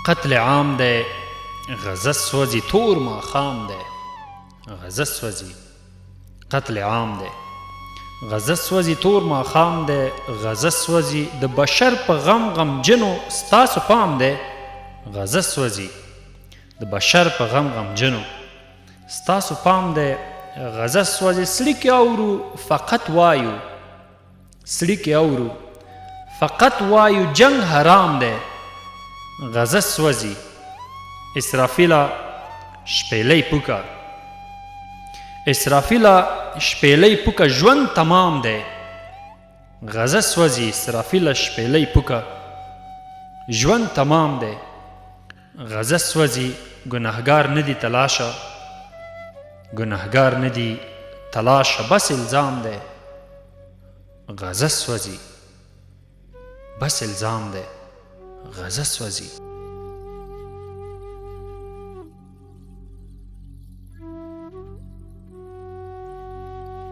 قتل عام دی، غزه سوځي تور ماښام دی. غزه سوځي قتل عام دی، غزه سوځي تور ماښام دی. غزه سوځي د بشر په غم غمجنو ستاسو پام دی. غزه سوځي د بشر په غم غمجنو ستاسو پام دی. غزه سوځي سړي کې اورو فقط وایو، سړي کې اورو فقط وایو جنگ حرام دی. غزه سوځي اسرافیله شپېلۍ پوکه، اسرافیله شپېلۍ پوکه ژوند تمام دی. غزه سوځي اسرافیله شپېلۍ پوکه ژوند تمام دی. غزه سوځي ګناهګار نه دي تلاشه، ګناهګار نه دي تلاشه بس الزام دی. غزه سوځي بس الزام دی. غزه سوځي.